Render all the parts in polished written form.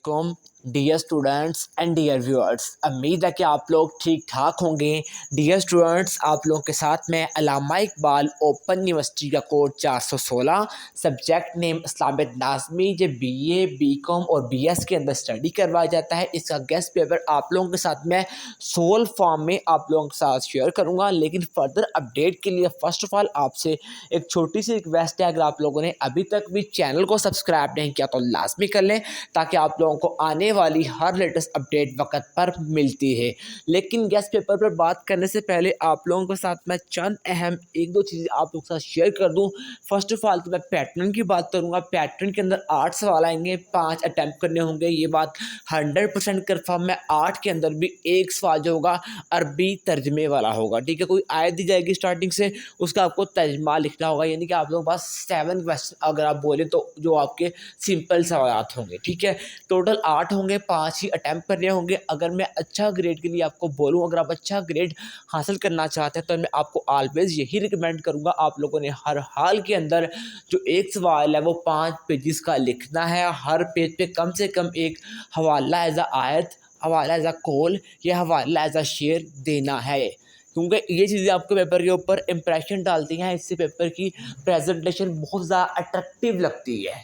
Come dear students and dear viewers, उम्मीद है कि आप लोग ठीक ठाक होंगे। डियर स्टूडेंट्स, आप लोगों के साथ में अल्लामा इकबाल ओपन यूनिवर्सिटी का code 416 subject name Islamic Nazmi जो बीए बीकॉम और बीएस के अंदर स्टडी करवाया जाता है। इसका गेस्ट पेपर आप लोगों के साथ में सोल फॉर्म में आप लोगों के साथ शेयर करूँगा। लेकिन फर्दर अपडेट के लिए फ़र्स्ट ऑफ ऑल आपसे एक छोटी सी रिक्वेस्ट है, अगर आप लोगों ने अभी तक भी चैनल को सब्सक्राइब नहीं किया तो लाजमी कर लें, ताकि आप लोगों को आने वाली हर लेटेस्ट अपडेट वक्त पर मिलती है। लेकिन गेस्ट पेपर पर बात करने से पहले आप लोगों के साथ मैं चंद अहम एक दो चीज़ें आप लोगों के साथ शेयर कर दूं। फर्स्ट ऑफ ऑल तो मैं पैटर्न की बात करूंगा। पैटर्न के अंदर 8 सवाल आएंगे, 5 अटैम्प्ट करने होंगे, ये बात 100% कन्फर्म है। 8 के अंदर भी एक सवाल जो होगा अरबी तर्जमे वाला होगा, ठीक है। कोई आयत दी जाएगी स्टार्टिंग से, उसका आपको तर्जमा लिखना होगा, यानी कि आप लोगों के पास 7 क्वेश्चन अगर आप बोलें तो जो आपके सिंपल सवाल होंगे, ठीक है। टोटल 8 होंगे, 5 ही अटैम्प्ट करने होंगे। अगर मैं अच्छा ग्रेड के लिए आपको बोलूँ, अगर आप अच्छा ग्रेड हासिल करना चाहते हैं तो मैं आपको ऑलवेज यही रिकमेंड करूँगा, आप लोगों ने हर हाल के अंदर जो एक सवाल है वो 5 पेजेस का लिखना है। हर पेज पे कम से कम एक हवाला एज आयत, हवाला एज कॉल या हवाला एज शेयर देना है, क्योंकि ये चीज़ें आपके पेपर के ऊपर इंप्रेशन डालती हैं। इससे पेपर की प्रेजेंटेशन बहुत ज़्यादा अट्रैक्टिव लगती है।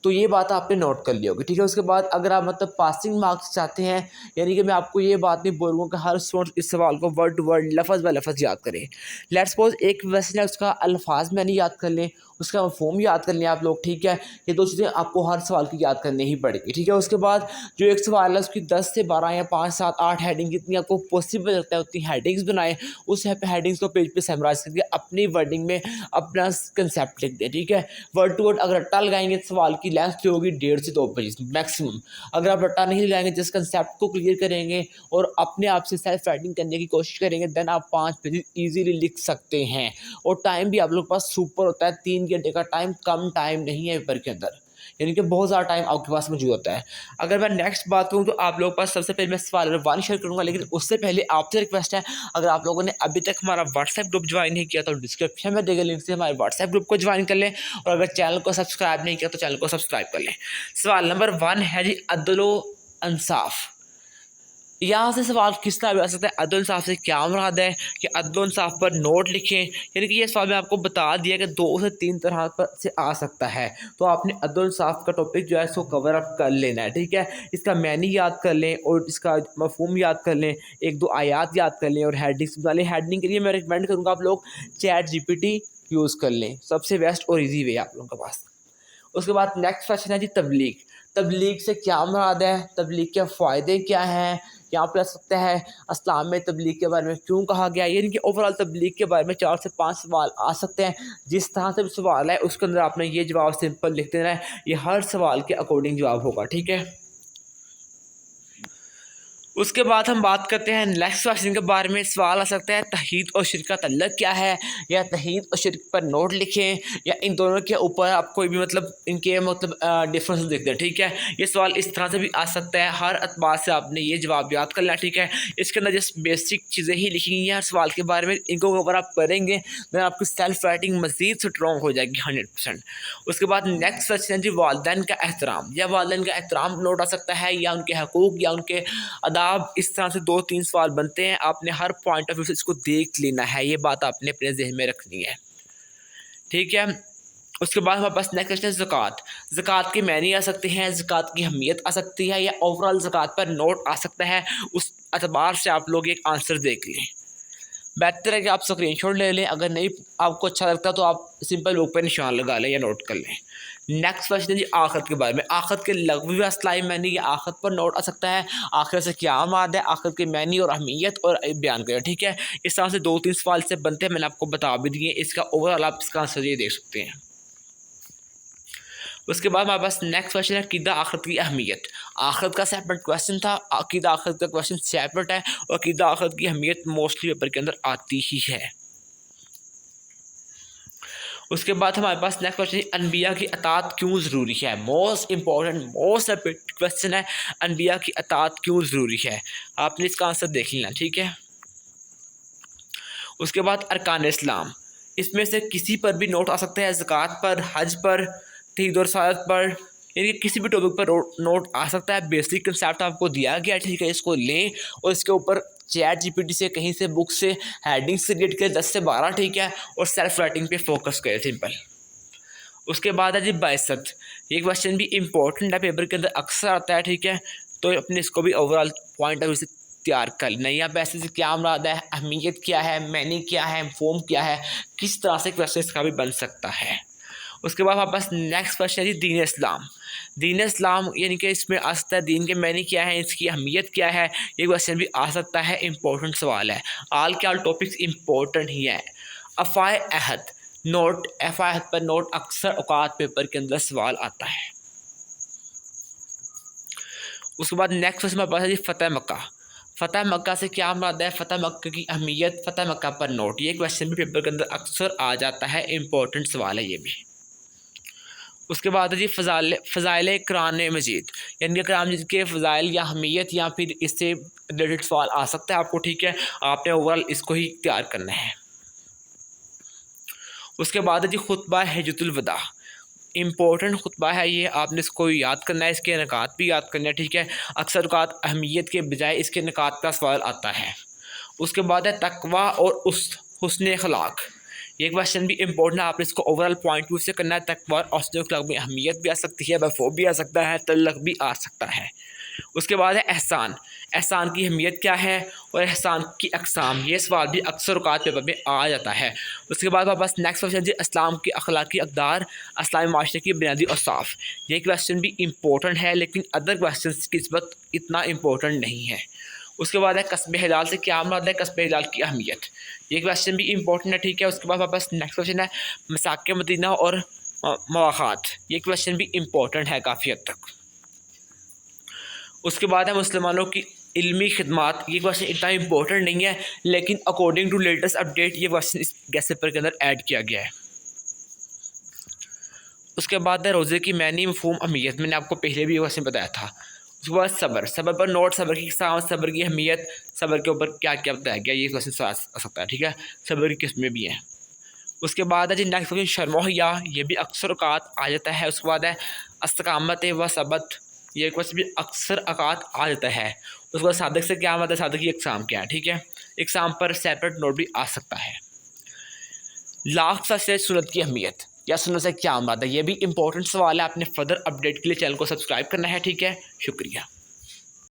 तो ये बात आपने नोट कर ली होगी, ठीक है। उसके बाद अगर आप मतलब पासिंग मार्क्स चाहते हैं, यानी कि मैं आपको ये बात नहीं बोलूँगा कि हर स्टूडेंट इस सवाल को वर्ड टू वर्ड लफ्ज़ ब लफ्ज़ याद करें। लेट्स सपोज एक क्वेश्चन है, उसका अल्फाज मैंने याद कर लें, उसका मफ़हूम याद कर लें आप लोग, ठीक है। ये दो चीज़ें आपको हर सवाल की याद करनी ही पड़ेगी, ठीक है। उसके बाद जो एक सवाल है उसकी 10 से 12 या 5, 7, 8 हेडिंग जितनी आपको पॉसिबल लगता है उतनी हेडिंग्स बनाएं। उस हेडिंग्स को पेज पे समराइज करके अपनी वर्डिंग में अपना कंसेप्ट लिख दें, ठीक है। वर्ड टू वर्ड अगर रट्टा लगाएंगे सवाल की लेंथ जो होगी 1.5 से 2 पेज मैक्सिमम। अगर आप रट्टा नहीं लगाएंगे, जिस कंसेप्ट को क्लियर करेंगे और अपने आप से सेल्फ राइटिंग करने की कोशिश करेंगे, देन आप 5 पेज ईजिली लिख सकते हैं। और टाइम भी आप लोग के पास सुपर होता है, 3 घंटे का टाइम कम टाइम नहीं है पेपर के अंदर, यानी कि बहुत ज़्यादा टाइम आपके पास मौजूद होता है। अगर मैं नेक्स्ट बात करूँ तो आप लोगों के पास सबसे पहले मैं सवाल नंबर 1 शेयर करूँगा, लेकिन उससे पहले आपसे रिक्वेस्ट है, अगर आप लोगों ने अभी तक हमारा व्हाट्सएप ग्रुप ज्वाइन नहीं किया तो डिस्क्रिप्शन में देगा लिंक से हमारे व्हाट्सएप ग्रुप को ज्वाइन कर लें, और अगर चैनल को सब्सक्राइब नहीं किया तो चैनल को सब्सक्राइब कर लें। सवाल नंबर 1 है जी अदलो इंसाफ। यहाँ से सवाल किस तरह आ सकता है, अदल इंसाफ से क्या मुराद है कि अदल इंसाफ पर नोट लिखें, यानी कि ये सवाल मैं आपको बता दिया कि 2 से 3 तरह पर से आ सकता है। तो आपने अदल इंसाफ का टॉपिक जो है इसको कवर अप कर लेना है, ठीक है। इसका मैनी याद कर लें और इसका मफहूम याद कर लें, 1-2 आयात याद कर लें और हेडिंग्स बना लें। हेडिंग के लिए मैं रिकमेंड करूँगा आप लोग चैट जीपीटी यूज़ कर लें, सबसे बेस्ट और ईजी वे आप लोगों के पास। उसके बाद नेक्स्ट क्वेश्चन है जी तबलीग। तबलीग से क्या मुराद है, तबलीग के फ़ायदे क्या हैं, यहाँ पे आ सकता है इस्लाम में तबलीग के बारे में क्यों कहा गया, यानी कि ओवरऑल तबलीग के बारे में 4 से 5 सवाल आ सकते हैं। जिस तरह से भी सवाल है उसके अंदर आपने ये जवाब सिंपल लिख देना है, ये हर सवाल के अकॉर्डिंग जवाब होगा, ठीक है। उसके बाद हम बात करते हैं नेक्स्ट क्वेश्चन के बारे में। सवाल आ सकता है तौहीद और शिर्क का तल्लुक क्या है, या तौहीद और शिर्क पर नोट लिखें, या इन दोनों के ऊपर आप कोई भी मतलब इनके मतलब डिफरेंस देख दें, ठीक है। ये सवाल इस तरह से भी आ सकता है, हर अतबार से आपने ये जवाब याद करना है, ठीक है। इसके अंदर जस्ट बेसिक चीज़ें ही लिखी गई हैं हर सवाल के बारे में, इनको अगर आप करेंगे तो आपकी सेल्फ राइटिंग मज़ीद स्ट्रॉन्ग हो जाएगी 100%। उसके बाद नेक्स्ट क्वेश्चन है जी वालिदैन का एहतराम, या वालिदैन का एहतराम नोट आ सकता है, या उनके हकूक़ या उनके अदा। इस तरह से 2-3 सवाल बनते हैं, आपने हर पॉइंट ऑफ व्यू से इसको देख लेना है, ये बात आपने अपने जहन में रखनी है, ठीक है। उसके बाद हमारे पास नेक्स्ट क्वेश्चन है ज़कात। ज़कात के मैनी आ सकते हैं, ज़कात की अहमियत आ सकती है, या ओवरऑल ज़कात पर नोट आ सकता है। उस एतबार से आप लोग एक आंसर देख लें। बेहतर है कि आप स्क्रीनशॉट ले लें, अगर नहीं आपको अच्छा लगता तो आप सिंपल बुक पर निशान लगा लें या नोट कर लें। नेक्स्ट क्वेश्चन है जी आखिरत के बारे में। आखिरत के लग़वी असलाई मैनी, या आखिरत पर नोट आ सकता है, आखिरत से क्या मुराद है, आखिरत के मैनी और अहमियत और बयान करें, ठीक है। इस तरह से 2-3 सवाल से बनते हैं, मैंने आपको बता भी दिए। इसका ओवरऑल आप इसका आंसर ये देख सकते हैं। उसके बाद हमारे पास नेक्स्ट क्वेश्चन है अक़ीदा आखिरत की अहमियत। आखिरत का सेपरेट क्वेश्चन था, अक़ीदा आखिरत का क्वेश्चन सेपरेट है, और अक़ीदा आखिरत की अहमियत मोस्टली पेपर के अंदर आती ही है। उसके बाद हमारे पास नेक्स्ट क्वेश्चन है अनबिया की अतात क्यों ज़रूरी है। मोस्ट इंपॉर्टेंट मोस्ट क्वेश्चन है, अनबिया की अतात क्यों ज़रूरी है, आपने इसका आंसर देख लेना, ठीक है। उसके बाद अरकान इस्लाम, इसमें से किसी पर भी नोट आ सकता है, ज़कात पर, हज पर, ईद और सादत पर, यानी कि किसी भी टॉपिक पर नोट आ सकता है। बेसिक कंसेप्ट आपको दिया गया, ठीक है, इसको लें और इसके ऊपर चैट जीपीटी से, कहीं से, बुक से, हेडिंग से रीड करें 10 से 12, ठीक है, और सेल्फ राइटिंग पे फोकस करें, सिंपल। उसके बाद है जी बाइसेप्ट, ये क्वेश्चन भी इंपॉर्टेंट है, पेपर के अंदर अक्सर आता है, ठीक है, तो अपने इसको भी ओवरऑल पॉइंट ऑफ व्यू से तैयार कर लेना। यहाँ पे ऐसे से क्या मुराद है, अहमियत क्या है, मैनी क्या है, फॉर्म क्या है, किस तरह से क्वेश्चन इसका भी बन सकता है। उसके बाद वापस नेक्स्ट क्वेश्चन है जी दीन इस्लाम। दीन इस्लाम यानी कि इसमें आ सकता है दीन के मैनी क्या है, इसकी अहमियत क्या है, ये क्वेश्चन भी आ सकता है, इंपॉर्टेंट सवाल है। आल के आल टॉपिक्स इंपॉर्टेंट ही है। अफ़ाए अहद नोट, अफ़ाए अहद पर नोट अक्सर औकात पेपर के अंदर सवाल आता है। उसके बाद नेक्स्ट क्वेश्चन हमारे पास है जी फ़तेह मक्का। फ़तेह मक्का से क्या मुराद है, फ़तेह मक्का की अहमियत, फ़तेह मक्का पर नोट, ये क्वेश्चन भी पेपर के अंदर अक्सर आ जाता है, इंपॉर्टेंट सवाल है ये भी। उसके बाद है जी फ़ज़ाइल कुरान मजीद, यानी कि कुरान मजीद के फ़ज़ाइल या अहमियत या फिर इससे रिलेटेड सवाल आ सकता है आपको, ठीक है, आपने ओवरऑल इसको ही तैयार करना है। उसके बाद है जी खुतबा हिज्जतुल वदा, इम्पोर्टेंट खुतबा है ये, आपने इसको याद करना है, इसके निकात भी याद करना है, ठीक है, अक्सर औक़ात अहमियत के बजाय इसके निकात का सवाल आता है। उसके बाद है तकवा और उस हुस्न अखलाक, ये क्वेश्चन भी इंपॉर्टेंट है, आपने इसको ओवरऑल पॉइंट व्यू से करना है। तकवा और हुस्न अखलाक में अहमियत भी आ सकती है, मफ़हूम भी आ सकता है, तल्लक़ भी आ सकता है। उसके बाद है एहसान, एहसान की अहमियत क्या है और एहसान की अक़साम, ये सवाल भी अक्सर औक़ात पेपर में आ जाता है। उसके बाद वापस नेक्स्ट क्वेश्चन जी इस्लाम की अखलाकी अक़दार, इस्लामी माशरे की बुनियादी औसाफ़, ये क्वेश्चन भी इंपॉर्टेंट है, लेकिन अदर क्वेश्चन की निस्बत इतना इंपॉर्टेंट नहीं है। उसके बाद है कस्ब हिलाल से क्या मुराद है, कस्ब हिलाल की अहमियत, ये क्वेश्चन भी इंपॉर्टेंट है, ठीक है। उसके बाद वापस नेक्स्ट क्वेश्चन है मसाक़ मदीना और मवाक़ात, ये क्वेश्चन भी इंपॉर्टेंट है काफ़ी हद तक। उसके बाद है मुसलमानों की इल्मी खिदमात, ये क्वेश्चन इतना इंपॉर्टेंट नहीं है, लेकिन अकॉर्डिंग टू लेटेस्ट अपडेट ये क्वेश्चन इस गेस्ट पेपर के अंदर ऐड किया गया है। उसके बाद है रोज़े की मैनी, मफ़हूम, अहमियत, मैंने आपको पहले भी ये क्वेश्चन बताया था। उसके बाद सब्र, सब्र पर नोट, सब्र की किस्म, सब्र की अहमियत, सब्र के ऊपर क्या क्या बताया गया, ये क्वेश्चन आ सकता है, ठीक है, सब्र की किस्में भी हैं। उसके बाद है जी नेक्स्ट क्वेश्चन शर्मोहिया, ये भी अक्सर औक़ात आ जाता है। उसके बाद है इस्तिक़ामत व सबत, ये क्वेश्चन भी अक्सर औक़ात आ जाता है। उसके बाद सादक से क्या मतलब, सादक की एग्ज़ाम क्या है, ठीक है, एग्ज़ाम पर सेपरेट नोट भी आ सकता है। लाख से सुन्नत की अहमियत या सुन्नत से क्या मतलब, ये भी इंपॉर्टेंट सवाल है, आपने फर्दर अपडेट के लिए चैनल को सब्सक्राइब करना है, ठीक है, शुक्रिया।